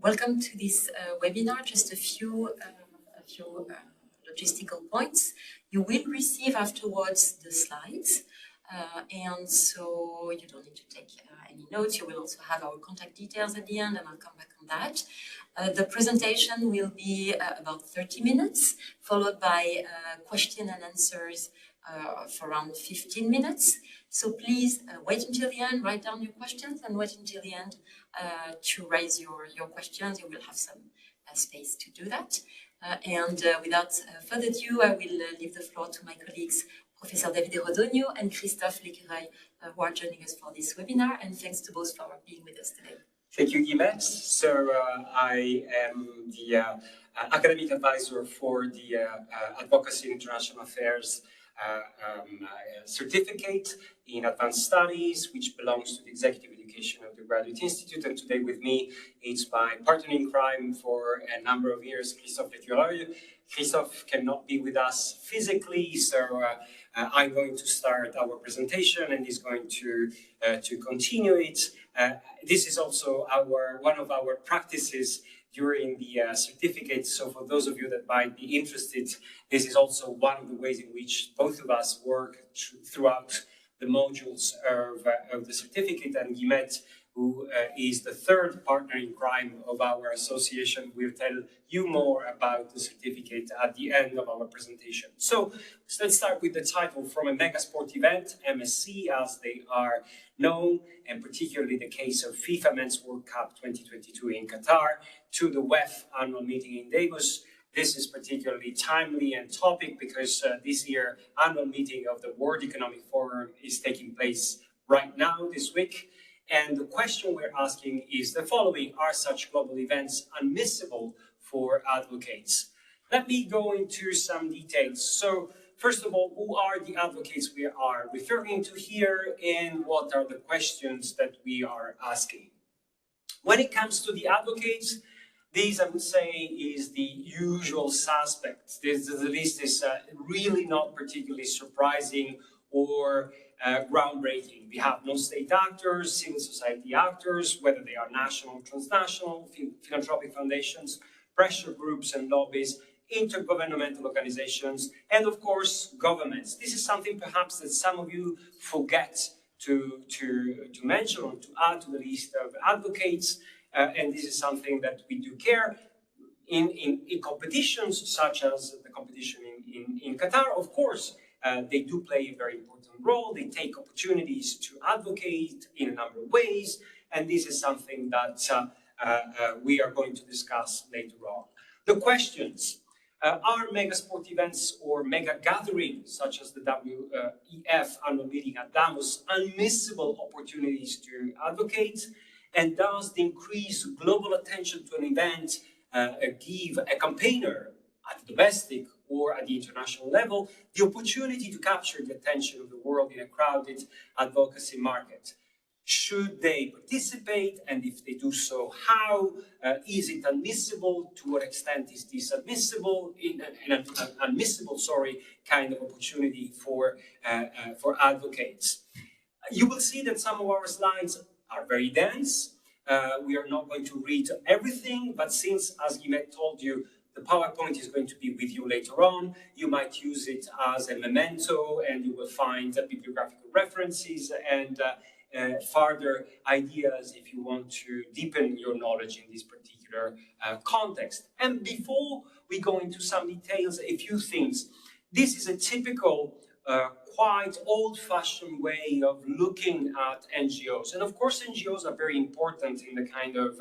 Welcome to this webinar. Just a few logistical points. You will receive afterwards the slides, and so you don't need to take any notes. You will also have our contact details at the end, and I'll come back on that. The presentation will be about 30 minutes, followed by question and answers for around 15 minutes. So please wait until the end, write down your questions, and wait until the end to raise your questions. You will have some space to do that. Without further ado, I will leave the floor to my colleagues, Professor Davide Rodogno and Christophe Lécureuil, who are joining us for this webinar. And thanks to both for being with us today. Thank you, Guillemette. So I am the academic advisor for the Advocacy and International Affairs certificate in advanced studies, which belongs to the executive education of the Graduate Institute. And today with me, it's my partner in crime for a number of years, Christophe Lécureuil. Christophe cannot be with us physically, so I'm going to start our presentation and he's going to continue it. This is also one of our practices during the certificate. So for those of you that might be interested, this is also one of the ways in which both of us work throughout the modules of the certificate. And Guillemette, who is the third partner in crime of our association, will tell you more about the certificate at the end of our presentation. So let's start with the title: From a mega sport event, MSC as they are known, and particularly the case of FIFA Men's World Cup 2022 in Qatar, to the WEF annual meeting in Davos. This is particularly timely and topic because this year annual meeting of the World Economic Forum is taking place right now this week. And the question we're asking is the following: are such global events unmissable for advocates? Let me go into some details. So first of all, who are the advocates we are referring to here, and what are the questions that we are asking? When it comes to the advocates, this, I would say, is the usual suspects. The list is really not particularly surprising or groundbreaking. We have non-state actors, civil society actors, whether they are national, transnational, philanthropic foundations, pressure groups and lobbies, intergovernmental organizations, and of course, governments. This is something perhaps that some of you forget to mention or to add to the list of advocates. And this is something that we do care in competitions such as the competition in Qatar. Of course, they do play a very important role. They take opportunities to advocate in a number of ways. And this is something that we are going to discuss later on. The questions: are mega sport events or mega gatherings such as the WEF annual meeting at Davos unmissable opportunities to advocate? And does the increased global attention to an event give a campaigner at the domestic or at the international level the opportunity to capture the attention of the world in a crowded advocacy market? Should they participate? And if they do so, how? Is it admissible? To what extent is this admissible? An unmissable, kind of opportunity for advocates. You will see that some of our slides are very dense. We are not going to read everything, but since, as Guillemette told you, the PowerPoint is going to be with you later on, you might use it as a memento, and you will find bibliographical references and further ideas if you want to deepen your knowledge in this particular context. And before we go into some details, a few things. This is a typical quite old-fashioned way of looking at NGOs. And of course, NGOs are very important in the kind of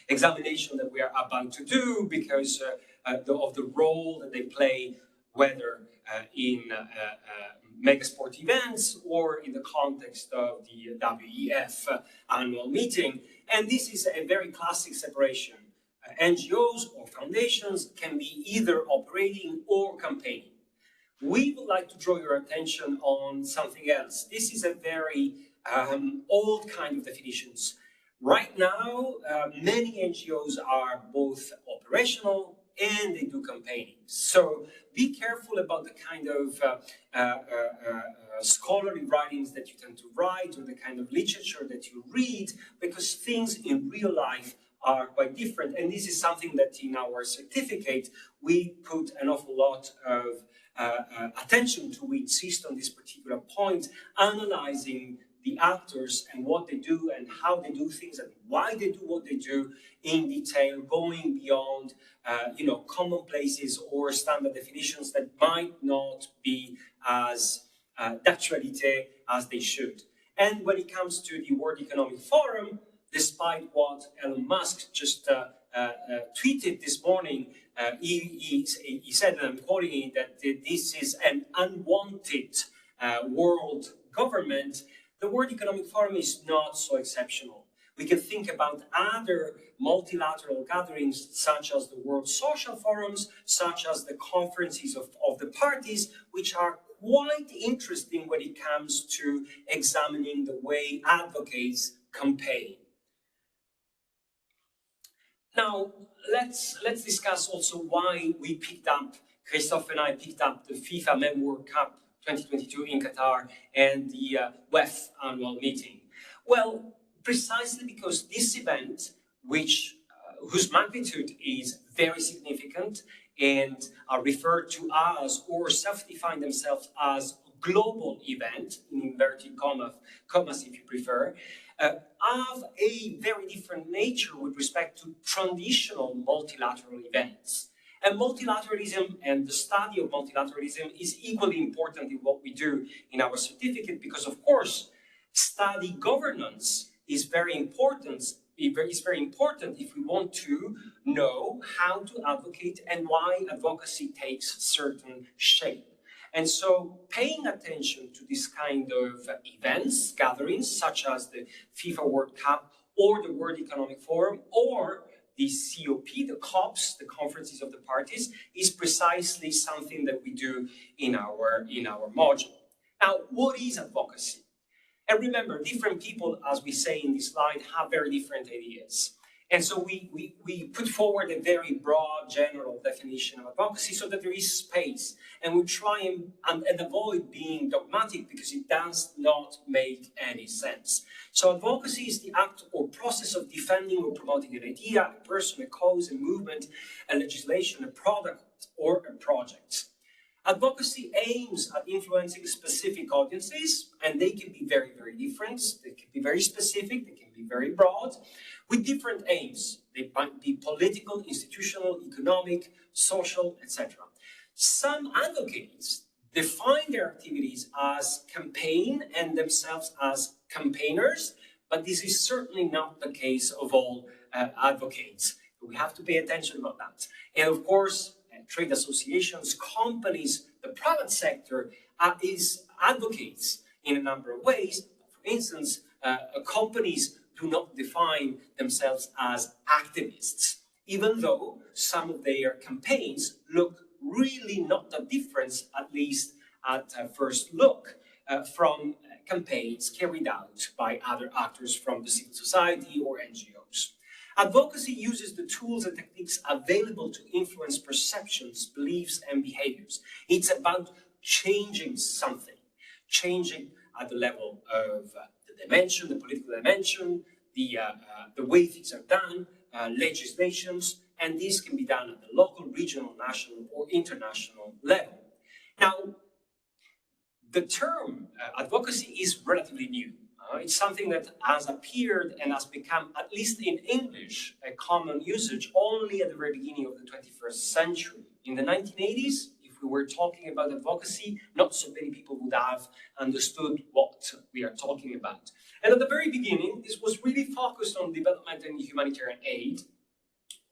examination that we are about to do because of the role that they play, whether in mega sport events or in the context of the WEF annual meeting. And this is a very classic separation. NGOs or foundations can be either operating or campaigning. We would like to draw your attention on something else. This is a very old kind of definitions. Right now, many NGOs are both operational and they do campaigning. So be careful about the kind of scholarly writings that you tend to write or the kind of literature that you read, because things in real life are quite different. And this is something that in our certificate, we put an awful lot of attention to. We insist on this particular point, analyzing the actors and what they do and how they do things and why they do what they do in detail, going beyond commonplaces or standard definitions that might not be as d'actualité as they should. And when it comes to the World Economic Forum, despite what Elon Musk just tweeted this morning, he said, and I'm quoting it, that this is an unwanted world government. The World Economic Forum is not so exceptional. We can think about other multilateral gatherings, such as the World Social Forums, such as the conferences of the parties, which are quite interesting when it comes to examining the way advocates campaign. Now, let's discuss also why we picked up, Christophe and I picked up the FIFA World Cup 2022 in Qatar and the WEF annual meeting. Well, precisely because this event, whose magnitude is very significant and are referred to as or self-define themselves as global event, in inverted commas if you prefer, have a very different nature with respect to traditional multilateral events. And multilateralism and the study of multilateralism is equally important in what we do in our certificate, because of course, study governance is very important. It's very important if we want to know how to advocate and why advocacy takes certain shape. And so paying attention to this kind of events, gatherings, such as the FIFA World Cup or the World Economic Forum or the COP, the COPs, the conferences of the parties, is precisely something that we do in our module. Now, what is advocacy? And remember, different people, as we say in this slide, have very different ideas. And so we put forward a very broad, general definition of advocacy so that there is space. And we try and avoid being dogmatic, because it does not make any sense. So advocacy is the act or process of defending or promoting an idea, a person, a cause, a movement, a legislation, a product, or a project. Advocacy aims at influencing specific audiences, and they can be very, very different. They can be very specific, they can be very broad, with different aims. They might be political, institutional, economic, social, etc. Some advocates define their activities as campaign and themselves as campaigners, but this is certainly not the case of all advocates. We have to pay attention about that. And of course, trade associations, companies, the private sector advocates in a number of ways. For instance, companies do not define themselves as activists, even though some of their campaigns look really not that different, at least at first look, from campaigns carried out by other actors from the civil society or NGOs. Advocacy uses the tools and techniques available to influence perceptions, beliefs, and behaviors. It's about changing something, changing at the level of the dimension, the political dimension, the way things are done, legislations, and this can be done at the local, regional, national, or international level. Now, the term advocacy is relatively new. It's something that has appeared and has become, at least in English, a common usage only at the very beginning of the 21st century. In the 1980s, if we were talking about advocacy, not so many people would have understood what we are talking about. And at the very beginning, this was really focused on development and humanitarian aid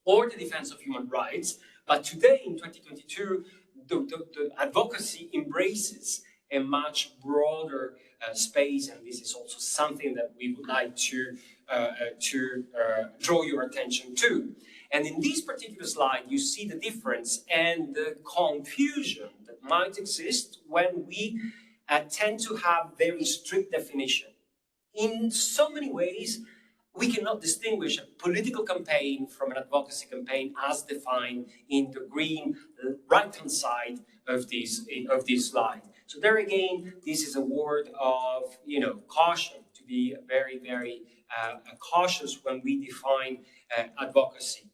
or the defense of human rights. But today, in 2022, the advocacy embraces a much broader space, and this is also something that we would like to draw your attention to. And in this particular slide, you see the difference and the confusion that might exist when we tend to have very strict definition. In so many ways, we cannot distinguish a political campaign from an advocacy campaign as defined in the green right-hand side of this slide. So there again, this is a word of caution, to be very, very cautious when we define advocacy.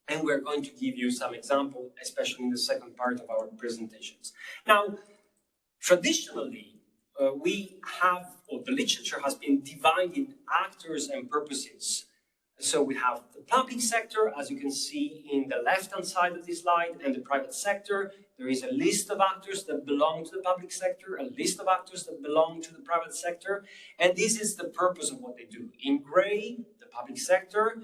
And we're going to give you some examples, especially in the second part of our presentations. Now, traditionally, we have, or the literature has been divided actors and purposes. So we have the public sector, as you can see in the left-hand side of this slide, and the private sector. There is a list of actors that belong to the public sector, a list of actors that belong to the private sector, and this is the purpose of what they do. In gray, the public sector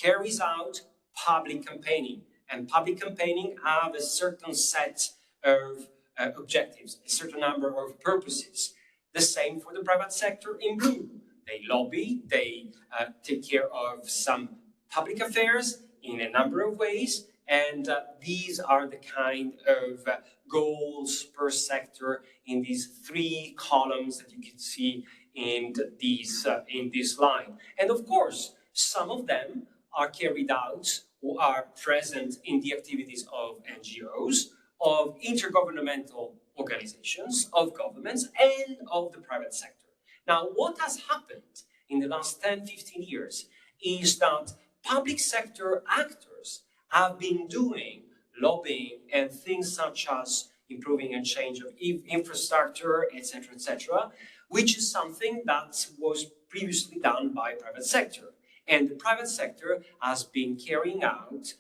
carries out public campaigning, and public campaigning have a certain set of objectives, a certain number of purposes. The same for the private sector in blue. They lobby, they take care of some public affairs in a number of ways, and these are the kind of goals per sector in these three columns that you can see in this line. And of course, some of them are carried out or are present in the activities of NGOs, of intergovernmental organizations, of governments, and of the private sector. Now, what has happened in the last 10, 15 years is that public sector actors have been doing lobbying and things such as improving and change of infrastructure, etc., which is something that was previously done by private sector. And the private sector has been carrying out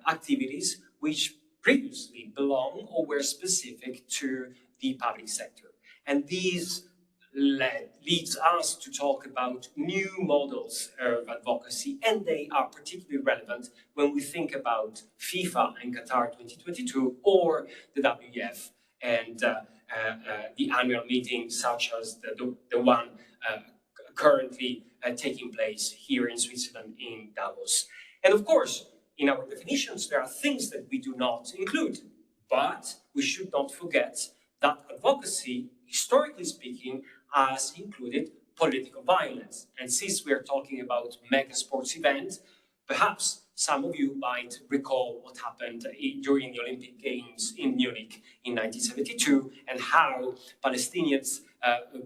activities which previously belong or were specific to the public sector. And these leads us to talk about new models of advocacy, and they are particularly relevant when we think about FIFA and Qatar 2022 or the WEF and the annual meeting such as the one currently taking place here in Switzerland in Davos. And of course, in our definitions, there are things that we do not include, but we should not forget that advocacy, historically speaking, has included political violence. And since we are talking about mega sports events, perhaps some of you might recall what happened during the Olympic Games in Munich in 1972 and how Palestinians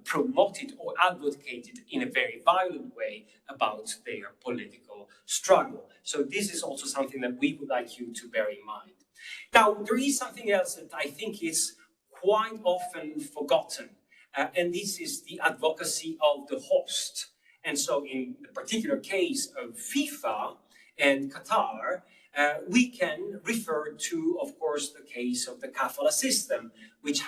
promoted or advocated in a very violent way about their political struggle. So this is also something that we would like you to bear in mind. Now, there is something else that I think is quite often forgotten, and this is the advocacy of the host. And so in the particular case of FIFA and Qatar, we can refer to, of course, the case of the kafala system, which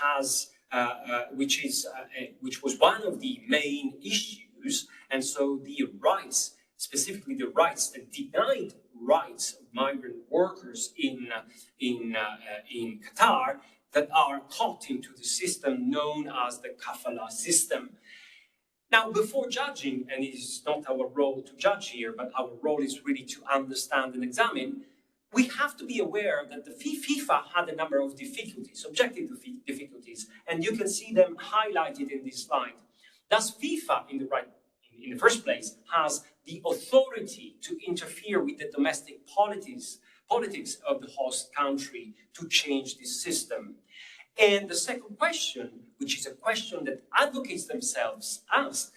was one of the main issues. And so the rights, specifically the rights, the denied rights of migrant workers in Qatar, that are caught into the system known as the kafala system. Now, before judging, and it is not our role to judge here, but our role is really to understand and examine, we have to be aware that the FIFA had a number of difficulties, objective difficulties, and you can see them highlighted in this slide. Thus, FIFA, in the first place, has the authority to interfere with the domestic politics of the host country to change this system. And the second question, which is a question that advocates themselves ask,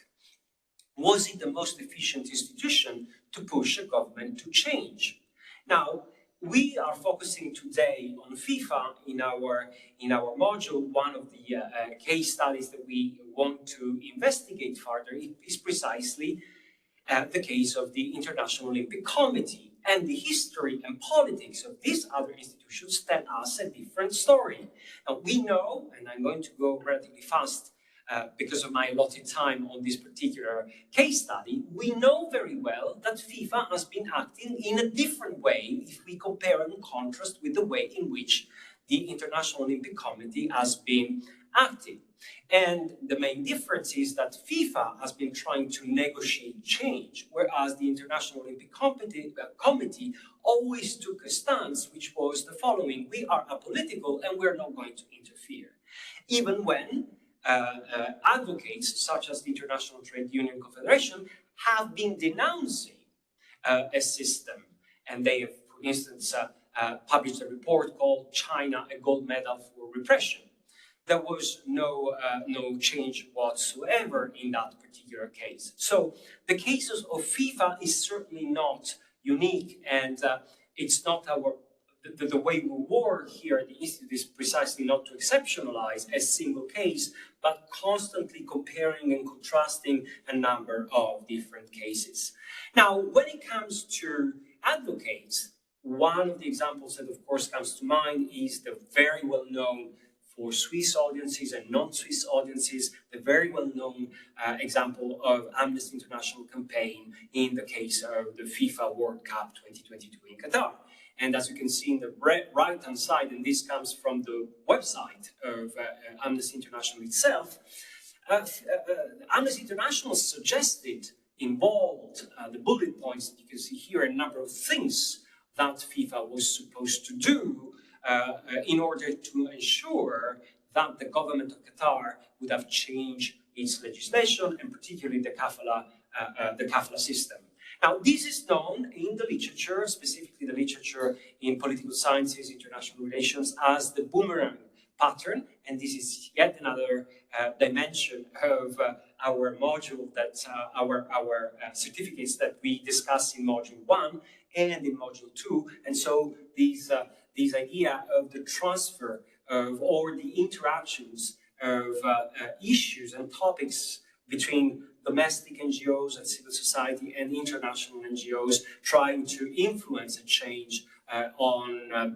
was it the most efficient institution to push a government to change? Now, we are focusing today on FIFA in our module. One of the case studies that we want to investigate further is precisely the case of the International Olympic Committee. And the history and politics of these other institutions tell us a different story. Now, we know, and I'm going to go relatively fast because of my allotted time on this particular case study, we know very well that FIFA has been acting in a different way if we compare and contrast with the way in which the International Olympic Committee has been acting. And the main difference is that FIFA has been trying to negotiate change, whereas the International Olympic Committee always took a stance which was the following: we are apolitical and we're not going to interfere. Even when advocates such as the International Trade Union Confederation have been denouncing a system, and they have, for instance, published a report called "China: A Gold Medal for Repression." There was no change whatsoever in that particular case. So the cases of FIFA is certainly not unique, and it's not the way we work here at the Institute is precisely not to exceptionalize a single case, but constantly comparing and contrasting a number of different cases. Now, when it comes to advocates, one of the examples that of course comes to mind is the very well-known, for Swiss audiences and non-Swiss audiences, the very well-known example of Amnesty International campaign in the case of the FIFA World Cup 2022 in Qatar. And as you can see in the right-hand side, and this comes from the website of Amnesty International itself, Amnesty International suggested in bold the bullet points that you can see here, a number of things that FIFA was supposed to do in order to ensure that the government of Qatar would have changed its legislation, and particularly the kafala system. Now, this is known in the literature, specifically the literature in political sciences, international relations, as the Boomerang pattern, and this is yet another dimension of our module, that our certificates that we discuss in module 1 and in module 2, and so this idea of the transfer of all the interactions of issues and topics between domestic NGOs and civil society and international NGOs trying to influence and change on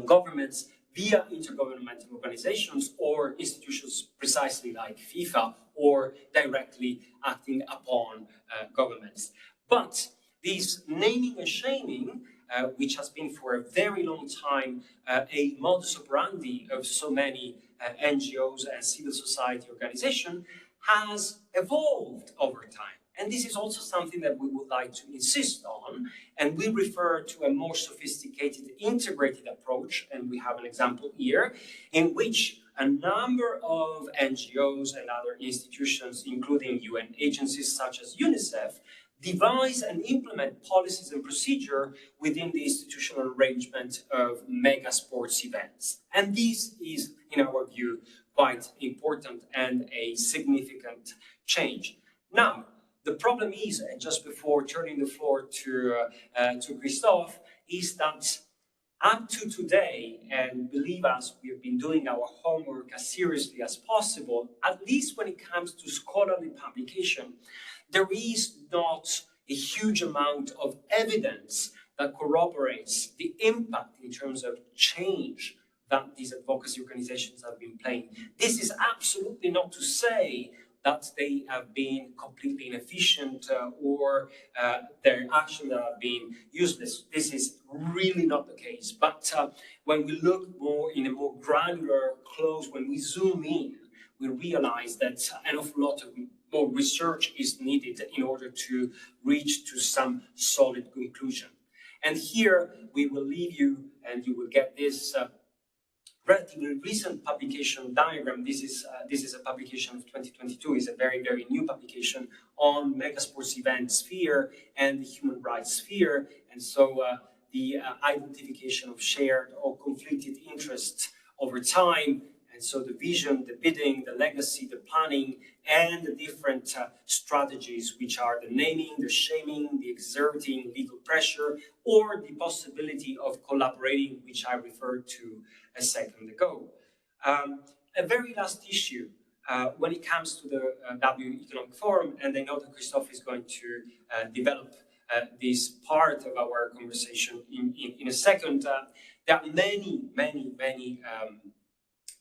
governments via intergovernmental organizations or institutions precisely like FIFA, or directly acting upon governments. But this naming and shaming, which has been for a very long time a modus operandi of so many NGOs and civil society organizations, has evolved over time. And this is also something that we would like to insist on, and we refer to a more sophisticated, integrated approach, and we have an example here, in which a number of NGOs and other institutions, including UN agencies such as UNICEF, devise and implement policies and procedure within the institutional arrangement of mega sports events. And this is, in our view, quite important and a significant change. Now, the problem is, and just before turning the floor to Christophe, is that up to today, and believe us, we have been doing our homework as seriously as possible, at least when it comes to scholarly publication, there is not a huge amount of evidence that corroborates the impact in terms of change that these advocacy organizations have been playing. This is absolutely not to say that they have been completely inefficient or their actions have been useless. This is really not the case. But when we look more in a more granular, close, when we zoom in, we realize that an awful lot of more research is needed in order to reach to some solid conclusion. And here we will leave you, and you will get this relatively recent publication diagram. This is a publication of 2022. It's a very, very new publication on mega sports event sphere and the human rights sphere. And so the identification of shared or conflicted interests over time. And so the vision, the bidding, the legacy, the planning, and the different strategies, which are the naming, the shaming, the exerting legal pressure, or the possibility of collaborating, which I referred to a second ago. A very last issue when it comes to the W Economic Forum, and I know that Christophe is going to develop this part of our conversation in a second. There are many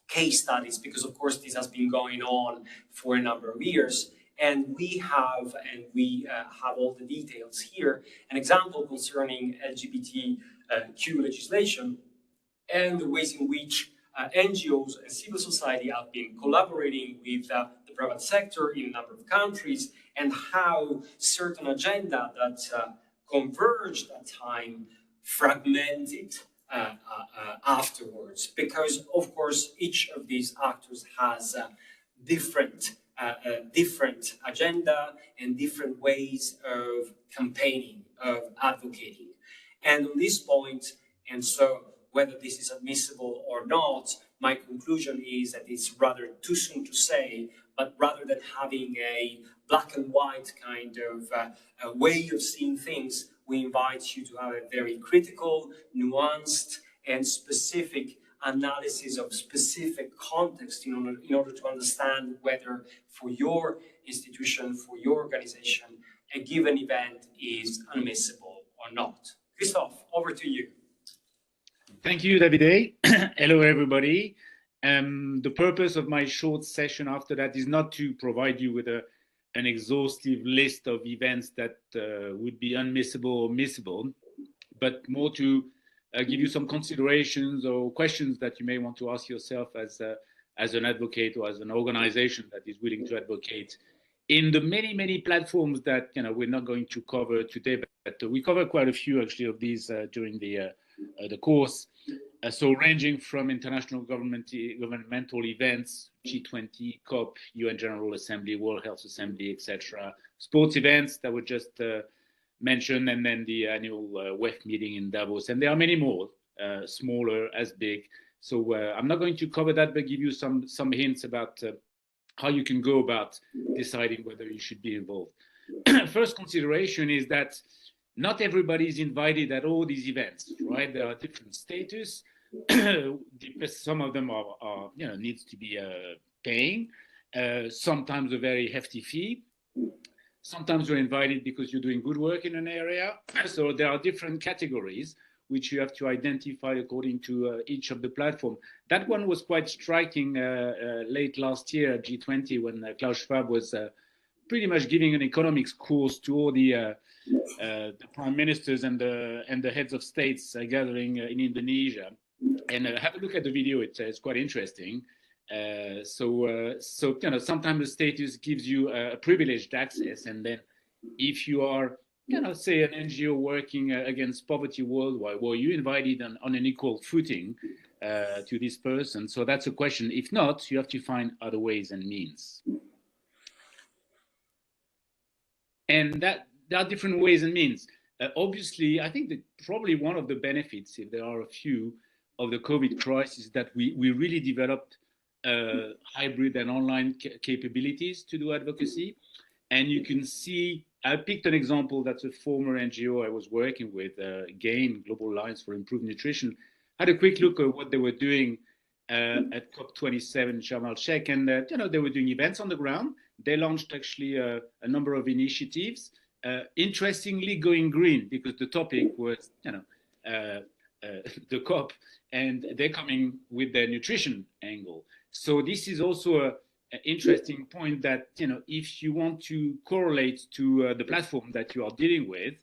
case studies, because of course this has been going on for a number of years, and we have all the details here. An example concerning LGBTQ legislation and the ways in which NGOs and civil society have been collaborating with the private sector in a number of countries, and how certain agenda that converged at time fragmented afterwards, because of course each of these actors has different a different agenda and different ways of campaigning, of advocating. And on this point, and so whether this is admissible or not, my conclusion is that it's rather too soon to say, but rather than having a black and white kind of a way of seeing things, we invite you to have a very critical, nuanced, and specific analysis of specific context in order to understand whether for your institution, for your organization, a given event is unmissable or not. Christophe, over to you. Thank you, Davide. Hello, everybody. The purpose of my short session after that is not to provide you with an exhaustive list of events that would be unmissable or missable, but more to give you some considerations or questions that you may want to ask yourself as an advocate or as an organization that is willing to advocate in the many platforms that we're not going to cover today, but we cover quite a few actually of these during the course. So ranging from international governmental events, G20, COP, UN General Assembly, World Health Assembly, etc., sports events that were just mentioned, and then the annual WEF meeting in Davos, and there are many more, smaller as big. So I'm not going to cover that, but give you some hints about how you can go about deciding whether you should be involved. First consideration is that not everybody is invited at all these events, right? There are different status. Some of them are needs to be paying. Sometimes a very hefty fee. Sometimes you're invited because you're doing good work in an area. So there are different categories which you have to identify according to each of the platform. That one was quite striking late last year at G20 when Klaus Schwab was pretty much giving an economics course to all the prime ministers and the heads of states gathering in Indonesia. And have a look at the video; it's quite interesting. So sometimes the status gives you a privileged access, and then if you are say an NGO working against poverty worldwide, were you invited on an equal footing to this person? So that's a question. If not, you have to find other ways and means. And that there are different ways and means. Obviously, I think that probably one of the benefits, if there are a few, of the COVID crisis is that we really developed hybrid and online capabilities to do advocacy. And you can see, I picked an example that's a former NGO I was working with, GAIN, Global Alliance for Improved Nutrition. Had a quick look at what they were doing at COP27 in Sharm el-Sheikh, and they were doing events on the ground. They launched actually a number of initiatives. Interestingly, going green, because the topic was the COP, and they're coming with their nutrition angle. So this is also an interesting point that if you want to correlate to the platform that you are dealing with,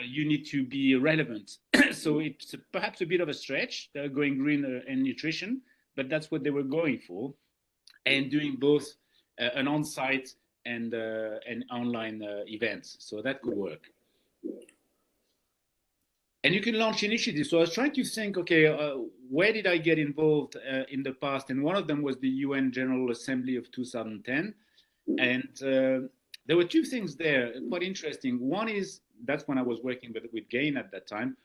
you need to be relevant. So it's perhaps a bit of a stretch, going green and nutrition, but that's what they were going for, and doing both an on-site and online events. So that could work. And you can launch initiatives. So I was trying to think, okay, where did I get involved in the past? And one of them was the UN General Assembly of 2010. And there were two things there, quite interesting. One is, that's when I was working with GAIN at that time.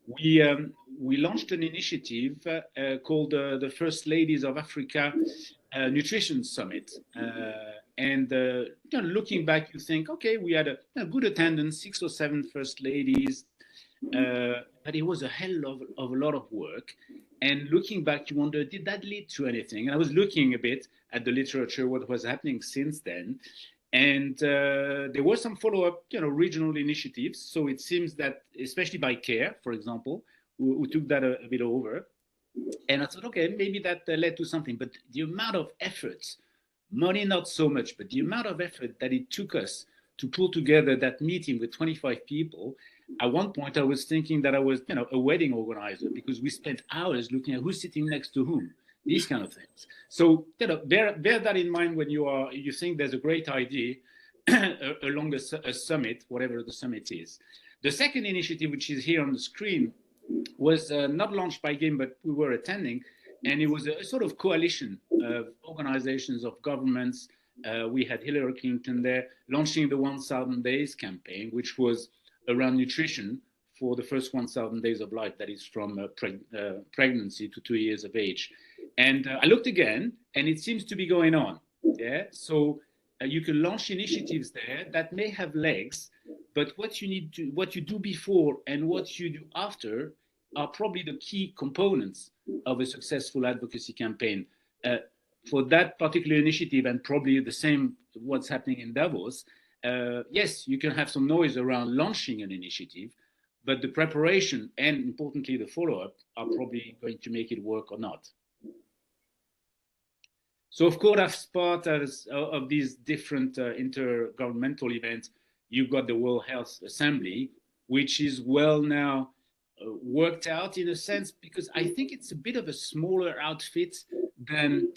We launched an initiative called the First Ladies of Africa Nutrition Summit. Looking back, you think, okay, we had a good attendance, 6 or 7 First Ladies, but it was a hell of a lot of work. And looking back, you wonder, did that lead to anything? And I was looking a bit at the literature, what was happening since then. And there were some follow-up, regional initiatives. So it seems that, especially by CARE, for example, who took that a bit over. And I thought, okay, maybe that led to something. But the amount of effort, money not so much, but the amount of effort that it took us to pull together that meeting with 25 people. At one point, I was thinking that I was, a wedding organizer, because we spent hours looking at who's sitting next to whom, these kind of things. So, bear that in mind when you think there's a great idea along a summit, whatever the summit is. The second initiative, which is here on the screen, was not launched by GAIN, but we were attending, and it was a sort of coalition of organizations, of governments, We had Hillary Clinton there launching the 1,000 Days campaign, which was around nutrition for the first 1,000 days of life, that is from pregnancy to 2 years of age. And I looked again, and it seems to be going on. Yeah, so you can launch initiatives there that may have legs, but what you do before and what you do after are probably the key components of a successful advocacy campaign. For that particular initiative, and probably the same what's happening in Davos, yes, you can have some noise around launching an initiative, but the preparation and importantly the follow-up are probably going to make it work or not. So of course, as part of these different intergovernmental events, you've got the World Health Assembly, which is well now worked out in a sense, because I think it's a bit of a smaller outfit than,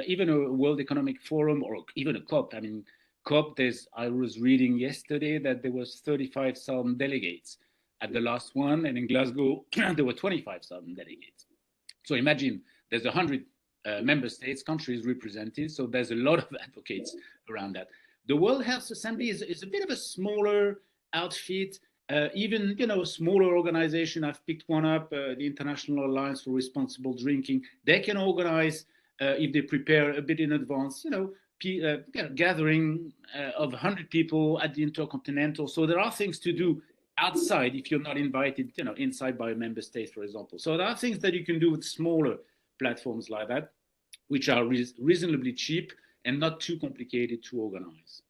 even a World Economic Forum or even a COP. I mean, COP, I was reading yesterday that there was 35,000 delegates at the last one, and in Glasgow, there were 25,000 delegates. So imagine there's 100 member states, countries represented, so there's a lot of advocates around that. The World Health Assembly is a bit of a smaller outfit, even, a smaller organization. I've picked one up, the International Alliance for Responsible Drinking. They can organize, if they prepare a bit in advance, gathering of 100 people at the Intercontinental. So there are things to do outside if you're not invited, inside by a member state, for example. So there are things that you can do with smaller platforms like that, which are reasonably cheap and not too complicated to organize.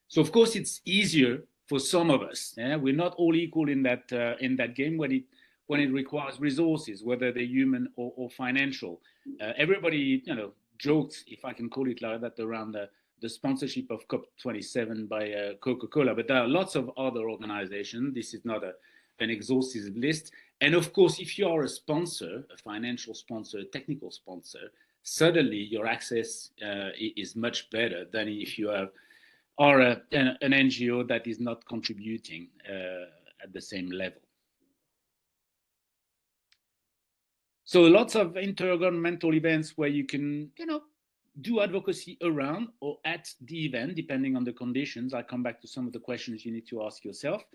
So of course it's easier for some of us. Yeah? We're not all equal in that game when it requires resources, whether they're human or financial. Everybody, joked, if I can call it like that, around the sponsorship of COP27 by Coca-Cola, but there are lots of other organizations. This is not an exhaustive list. And of course, if you are a sponsor, a financial sponsor, a technical sponsor, suddenly your access is much better than if you are an NGO that is not contributing at the same level. So lots of intergovernmental events where you can, do advocacy around or at the event, depending on the conditions. I'll come back to some of the questions you need to ask yourself.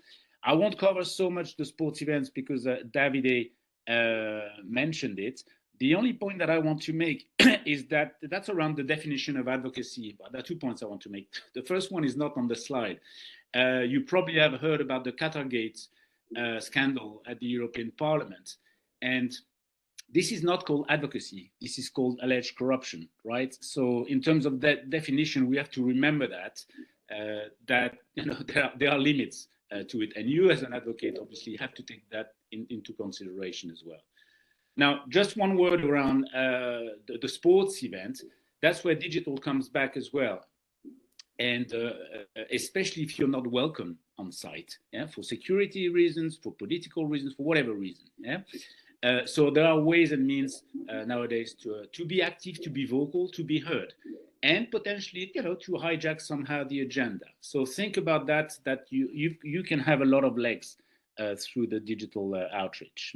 I won't cover so much the sports events because Davide mentioned it. The only point that I want to make is that that's around the definition of advocacy. But there are 2 points I want to make. The first one is not on the slide. You probably have heard about the Qatar Gate scandal at the European Parliament. And this is not called advocacy. This is called alleged corruption, right? So in terms of that definition, we have to remember that there are limits to it. And you as an advocate obviously have to take that into consideration as well. Now, just one word around the sports event. That's where digital comes back as well. And especially if you're not welcome on site, for security reasons, for political reasons, for whatever reason. So there are ways and means nowadays to be active, to be vocal, to be heard, and potentially, to hijack somehow the agenda. So think about that you can have a lot of legs through the digital outreach.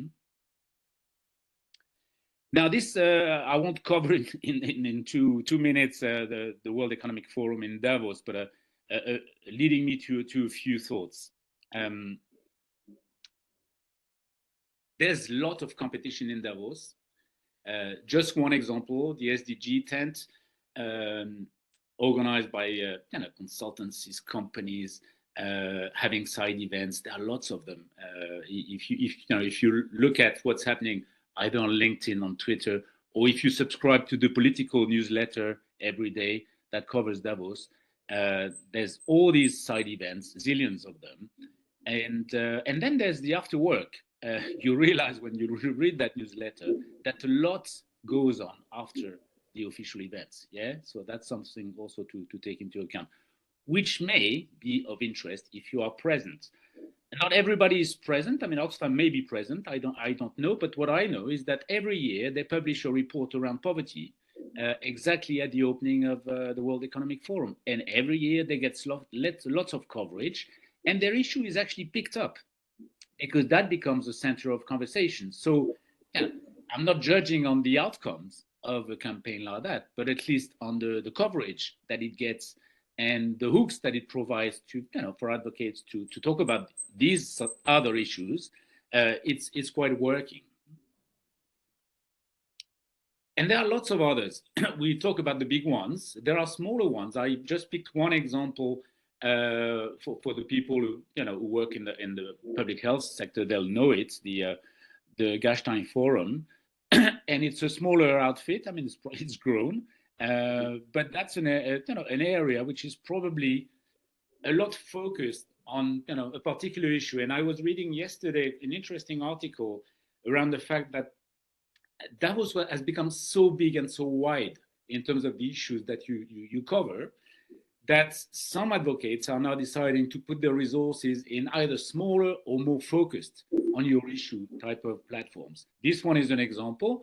Now, this I won't cover in 2 minutes the World Economic Forum in Davos, but leading me to a few thoughts. There's a lot of competition in Davos. Just one example, the SDG tent, organized by consultancies, companies, having side events. There are lots of them. If you look at what's happening either on LinkedIn, on Twitter, or if you subscribe to the political newsletter every day that covers Davos, there's all these side events, zillions of them, and then there's the after work. You realize when you read that newsletter that a lot goes on after the official events. So that's something also to take into account, which may be of interest if you are present. Not everybody is present. I mean, Oxfam may be present. I don't know. But what I know is that every year they publish a report around poverty exactly at the opening of the World Economic Forum. And every year they get lots of coverage. And their issue is actually picked up because that becomes the center of conversation. So I'm not judging on the outcomes, of a campaign like that, but at least on the coverage that it gets and the hooks that it provides to, for advocates to talk about these other issues, it's quite working. And there are lots of others. We talk about the big ones. There are smaller ones. I just picked one example for the people who who work in the public health sector. They'll know it. The Gastineau Forum, and it's a smaller outfit. I mean, it's grown, but that's an area which is probably a lot focused on a particular issue. And I was reading yesterday an interesting article around the fact that Davos has become so big and so wide in terms of the issues that you cover, that some advocates are now deciding to put their resources in either smaller or more focused on your issue type of platforms. This one is an example,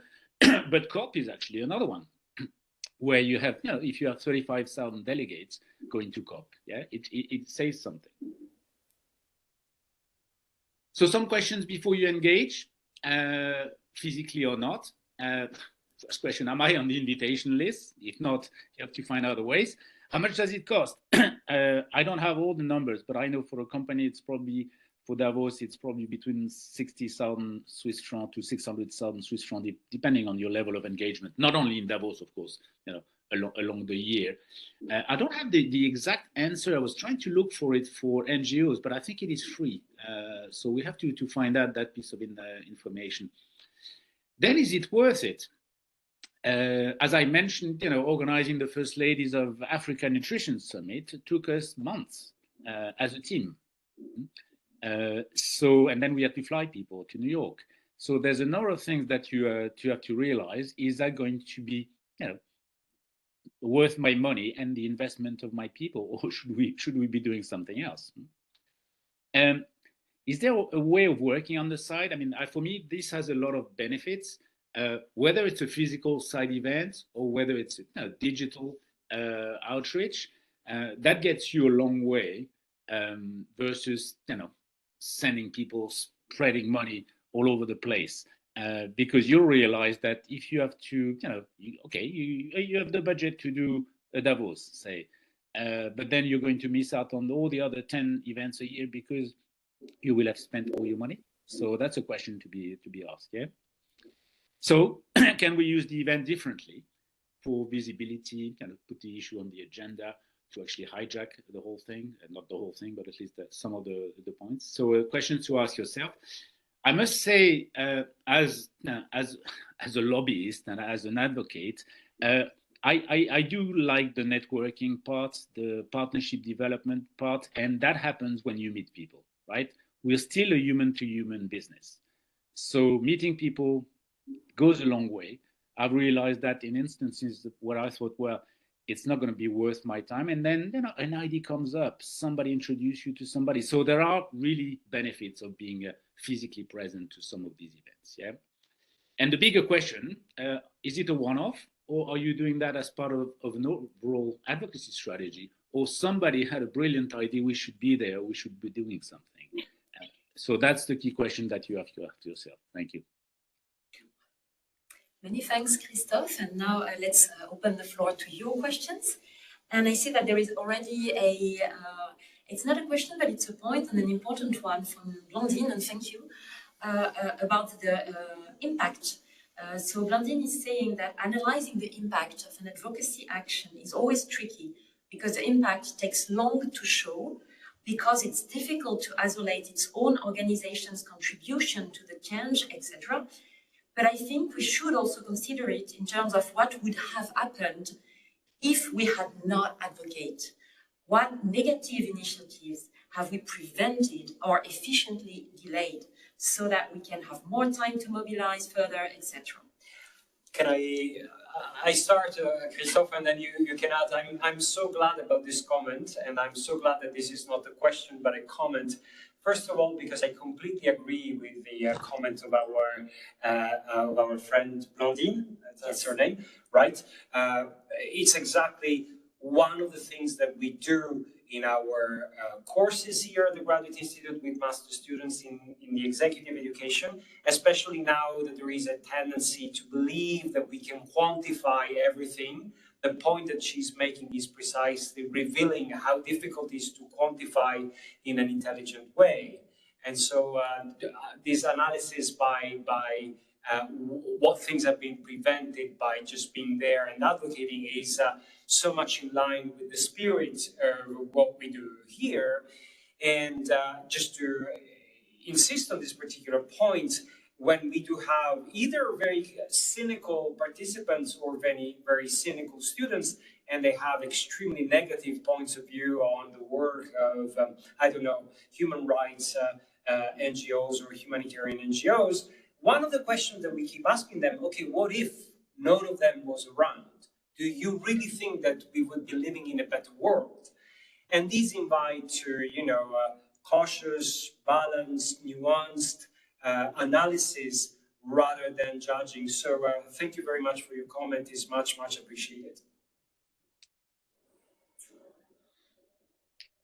but COP is actually another one, where you have, if you have 35,000 delegates going to COP, yeah, it says something. So some questions before you engage. Physically or not. First question, am I on the invitation list? If not, you have to find other ways. How much does it cost? I don't have all the numbers, but I know for a company, it's probably, for Davos, it's probably between 60,000 Swiss francs to 600,000 Swiss francs, depending on your level of engagement. Not only in Davos, of course, along the year. I don't have the exact answer. I was trying to look for it for NGOs, but I think it is free. So we have to find out that piece of information. Then is it worth it? As I mentioned, organizing the First Ladies of Africa Nutrition Summit took us months as a team. And then we had to fly people to New York. So there's a number of things that you have to realize. Is that going to be, worth my money and the investment of my people, or should we be doing something else? Is there a way of working on the side? I mean, for me, this has a lot of benefits, whether it's a physical side event or whether it's digital outreach. That gets you a long way versus sending people spreading money all over the place. Because you'll realize that if you have to, you have the budget to do a Davos, say, but then you're going to miss out on all the other 10 events a year because you will have spent all your money. So that's a question to be asked, yeah? So can we use the event differently for visibility, put the issue on the agenda to actually hijack the whole thing, and not the whole thing, but at least some of the points. So a question to ask yourself. I must say, as a lobbyist and as an advocate, I do like the networking part, the partnership development part, and that happens when you meet people, right? We're still a human-to-human business. So meeting people goes a long way. I've realized that in instances where I thought, well, it's not going to be worth my time, and then an idea comes up, somebody introduces you to somebody. So there are really benefits of being physically present to some of these events, yeah? And the bigger question, is it a one-off, or are you doing that as part of an overall advocacy strategy, or somebody had a brilliant idea, we should be there, we should be doing something? So that's the key question that you have to ask yourself. Thank you. Many thanks, Christophe. And now let's open the floor to your questions. And I see that there is already it's not a question, but it's a point, and an important one from Blandine, and thank you, about the impact. So Blandine is saying that analyzing the impact of an advocacy action is always tricky because the impact takes long to show, because it's difficult to isolate its own organization's contribution to the change, etc. But I think we should also consider it in terms of what would have happened if we had not advocated. What negative initiatives have we prevented or efficiently delayed so that we can have more time to mobilize further, etc.? Can I start, Christophe, and then you can add. I'm so glad about this comment, and I'm so glad that this is not a question but a comment. First of all, because I completely agree with the comment of our friend Blandine, that's her name, right? It's exactly one of the things that we do in our courses here at the Graduate Institute with master students in in the executive education, especially now that there is a tendency to believe that we can quantify everything. The point that she's making is precisely revealing how difficult it is to quantify in an intelligent way. And so this analysis by what things have been prevented by just being there and advocating is so much in line with the spirit of what we do here. And just to insist on this particular point, when we do have either very cynical participants or very, very cynical students, and they have extremely negative points of view on the work of, I don't know, human rights NGOs or humanitarian NGOs, one of the questions that we keep asking them, okay, what if none of them was around? Do you really think that we would be living in a better world? And these invite to, cautious, balanced, nuanced analysis rather than judging. So thank you very much for your comment. It's much, much appreciated.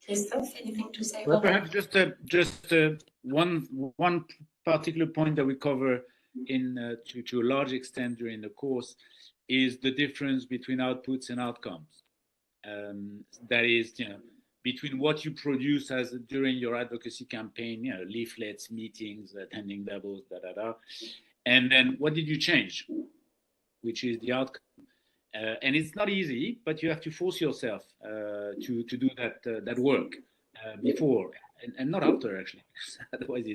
Christophe, anything to say? Well, perhaps just one particular point that we cover to a large extent during the course is the difference between outputs and outcomes. That is, between what you produce during your advocacy campaign, leaflets, meetings, attending Davos, and then what did you change, which is the outcome. And it's not easy, but you have to force yourself to do that work before and not after, actually, because otherwise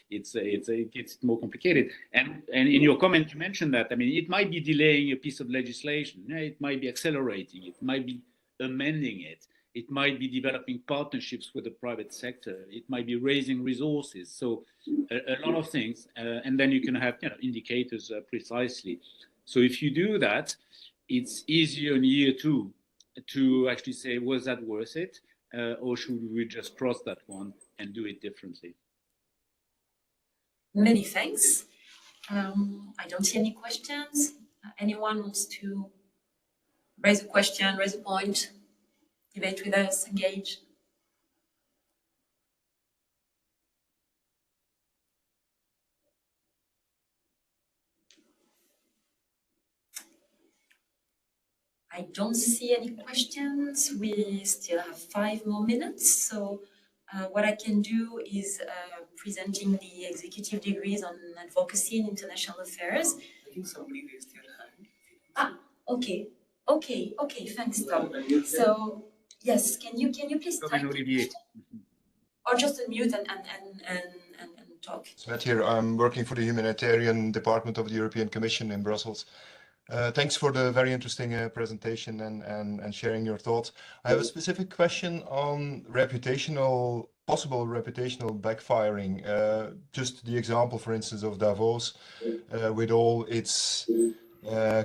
it gets more complicated. And in your comment, you mentioned that. I mean, it might be delaying a piece of legislation. It might be accelerating. It might be amending it. It might be developing partnerships with the private sector. It might be raising resources. So a lot of things, and then you can have indicators precisely. So if you do that, it's easier in year 2 to actually say, was that worth it? Or should we just cross that one and do it differently? Many thanks. I don't see any questions. Anyone wants to raise a question, raise a point, debate with us, engage? I don't see any questions. We still have 5 more minutes. So what I can do is presenting the executive degrees on advocacy and international affairs. I think somebody raised their hand. Okay. Thanks, Tom. So yes, can you please type Olivier. or just unmute and talk? Matt here. I'm working for the Humanitarian Department of the European Commission in Brussels. Thanks for the very interesting presentation and sharing your thoughts. I have a specific question on possible reputational backfiring. Just the example, for instance, of Davos, with all its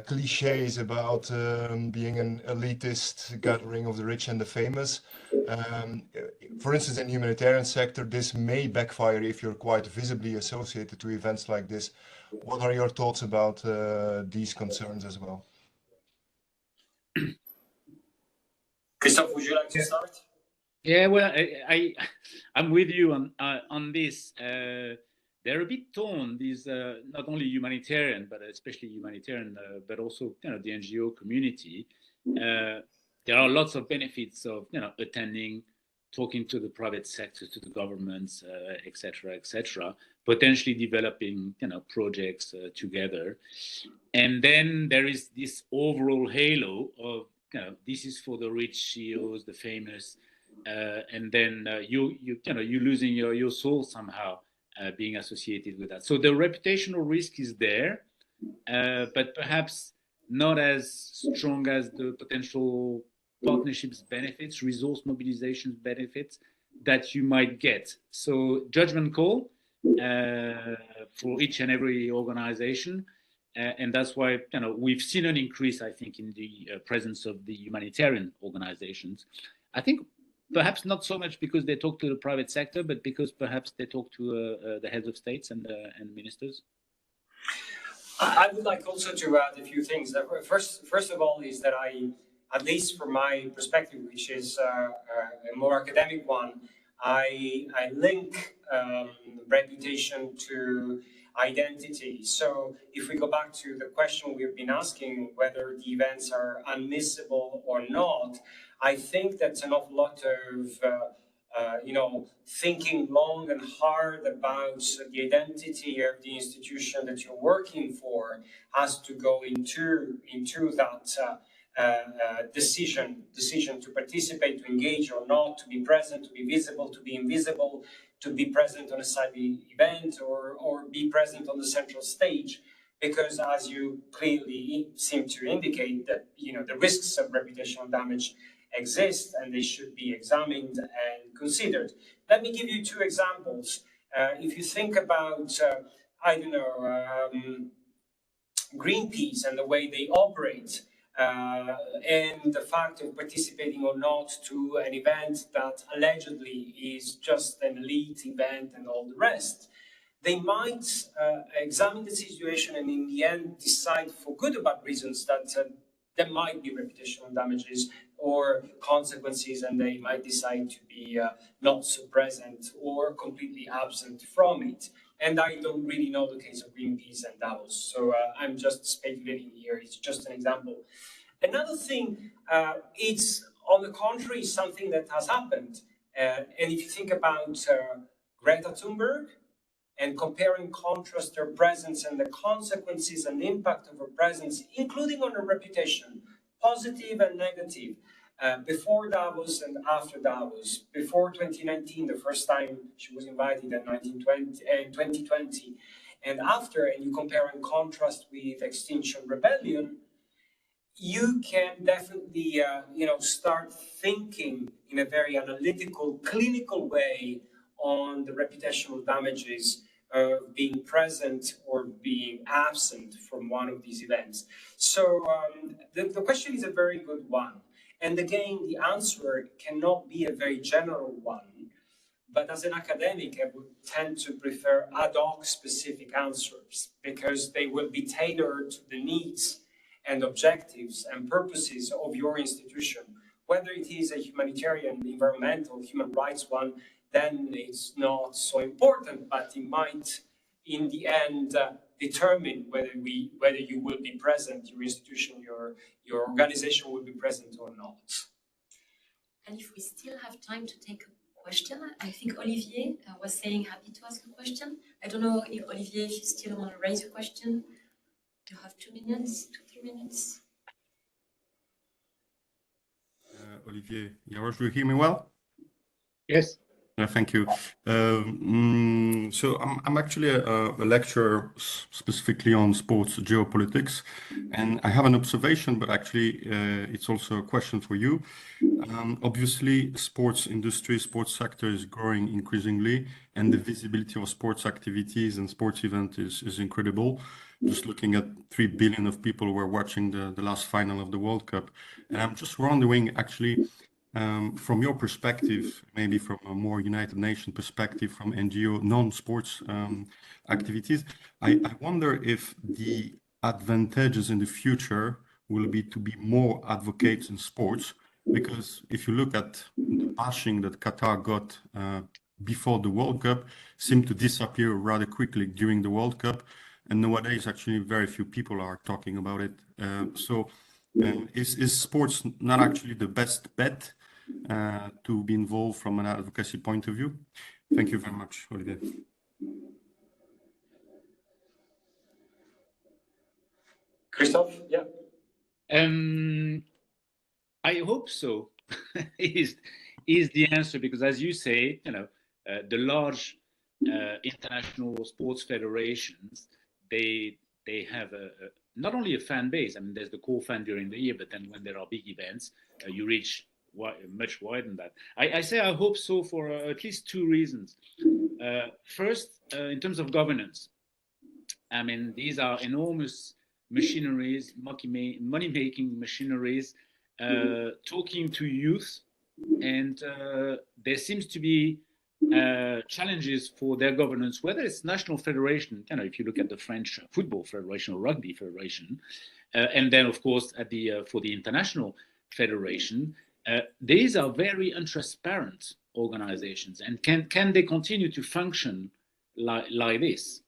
cliches about being an elitist gathering of the rich and the famous. For instance, in the humanitarian sector, this may backfire if you're quite visibly associated to events like this. What are your thoughts about these concerns as well? Christophe, would you like to start? Yeah, well, I'm with you on this. They're a bit torn, these not only humanitarian, but especially humanitarian, but also the NGO community. There are lots of benefits of attending, talking to the private sector, to the governments, etc., potentially developing projects together. And then there is this overall halo of this is for the rich CEOs, the famous, and then you're losing your soul somehow being associated with that. So the reputational risk is there, but perhaps not as strong as the potential partnerships benefits, resource mobilization benefits that you might get. So judgment call for each and every organization. And that's why we've seen an increase, I think, in the presence of the humanitarian organizations. I think perhaps not so much because they talk to the private sector, but because perhaps they talk to the heads of states and ministers. I would like also to add a few things. First of all, is that at least from my perspective, which is a more academic one, I link reputation to identity. So if we go back to the question we've been asking, whether the events are unmissable or not, I think that's an awful lot of thinking long and hard about the identity of the institution that you're working for has to go into that decision to participate, to engage or not, to be present, to be visible, to be invisible, to be present on a side event or be present on the central stage. Because as you clearly seem to indicate that, the risks of reputational damage exist and they should be examined and considered. Let me give you two examples. If you think about, Greenpeace and the way they operate, and the fact of participating or not to an event that allegedly is just an elite event and all the rest, they might examine the situation and in the end decide for good about reasons that there might be reputational damages or consequences, and they might decide to be not so present or completely absent from it. And I don't really know the case of Greenpeace and Davos, so I'm just speculating here. It's just an example. Another thing, it's on the contrary something that has happened. And if you think about Greta Thunberg and compare and contrast her presence and the consequences and impact of her presence, including on her reputation, positive and negative, before Davos and after Davos, before 2019, the first time she was invited in 2020, and after, and you compare and contrast with Extinction Rebellion, you can definitely, start thinking in a very analytical, clinical way on the reputational damages of being present or being absent from one of these events. So the question is a very good one. And again, the answer cannot be a very general one, but as an academic, I would tend to prefer ad hoc specific answers because they will be tailored to the needs and objectives and purposes of your institution. Whether it is a humanitarian, environmental, human rights one, then it's not so important, but it might, in the end, determine whether you will be present, your institution, your organization will be present or not. And if we still have time to take a question, I think Olivier was saying happy to ask a question. I don't know, if Olivier, if you still want to raise a question. You have 2 minutes, 2-3 minutes. Olivier Jarosz, do you hear me well? Yes. Thank you. So I'm actually a lecturer specifically on sports geopolitics, and I have an observation, but actually it's also a question for you. Obviously, sports industry, sports sector is growing increasingly, and the visibility of sports activities and sports events is incredible. Just looking at 3 billion of people who were watching the last final of the World Cup, and I'm just wondering actually. From your perspective, maybe from a more United Nations perspective, from NGO non-sports activities, I wonder if the advantages in the future will be to be more advocates in sports, because if you look at the bashing that Qatar got before the World Cup, seemed to disappear rather quickly during the World Cup, and nowadays actually very few people are talking about it. So is sports not actually the best bet to be involved from an advocacy point of view? Thank you very much, Olivier. Christophe, yeah. I hope so. is the answer, because as you say, the large international sports federations, they have not only a fan base. I mean, there's the core fan during the year, but then when there are big events, you reach much wider than that. I say I hope so for at least 2 reasons. First, in terms of governance, I mean, these are enormous machineries, money-making machineries, talking to youth, and there seems to be challenges for their governance, whether it's national federation, if you look at the French football federation or rugby federation, and then of course at for the international federation, these are very untransparent organizations, and can they continue to function like this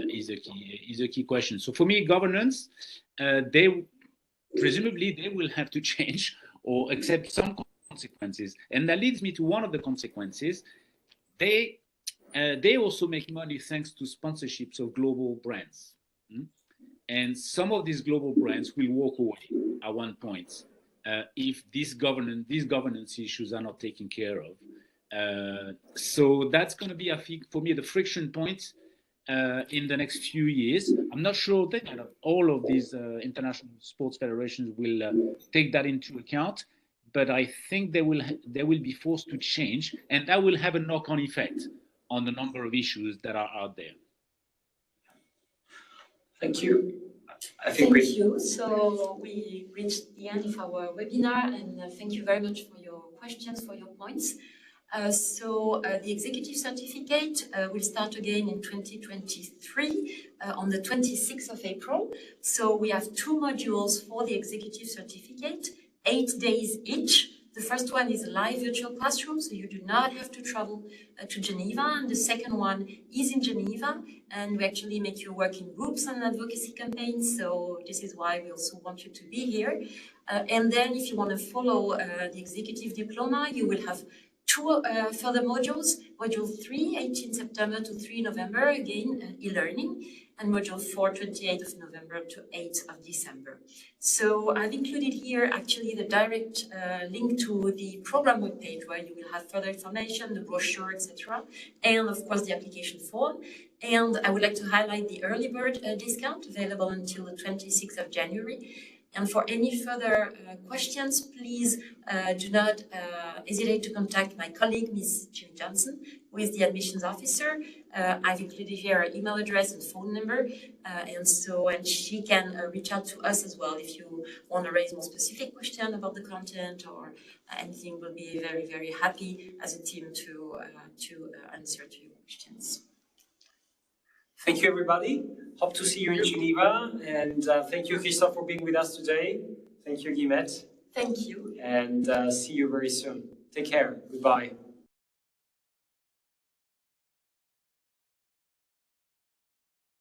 is a key question. So for me, governance, presumably they will have to change or accept some consequences, and that leads me to one of the consequences. They also make money thanks to sponsorships of global brands, and some of these global brands will walk away at one point if these governance issues are not taken care of. So that's going to be, I think, for me, the friction point in the next few years. I'm not sure that all of these international sports federations will take that into account, but I think they will be forced to change, and that will have a knock-on effect on the number of issues that are out there. Thank you. Thank you. So we reached the end of our webinar, and thank you very much for your questions, for your points. The executive certificate will start again in 2023 on the 26th of April. So we have 2 modules for the executive certificate, 8 days each. The first one is a live virtual classroom, so you do not have to travel to Geneva. And the second one is in Geneva, and we actually make you work in groups on advocacy campaigns. So this is why we also want you to be here. And then if you want to follow the executive diploma, you will have 2 further modules. Module 3, 18 September to 3 November, again, e-learning. And module 4, 28th of November to 8th of December. So I've included here actually the direct link to the program webpage where you will have further information, the brochure, etc. And of course the application form. And I would like to highlight the early bird discount available until the 26th of January. And for any further questions, please do not hesitate to contact my colleague, Ms. Jim Johnson, who is the admissions officer. I've included here her email address and phone number, and she can reach out to us as well if you want to raise more specific questions about the content or anything. We'll be very, very happy as a team to answer to your questions. Thank you, everybody. Hope to see you in Geneva. And thank you, Christophe, for being with us today. Thank you, Guillemette. Thank you. And see you very soon. Take care. Goodbye.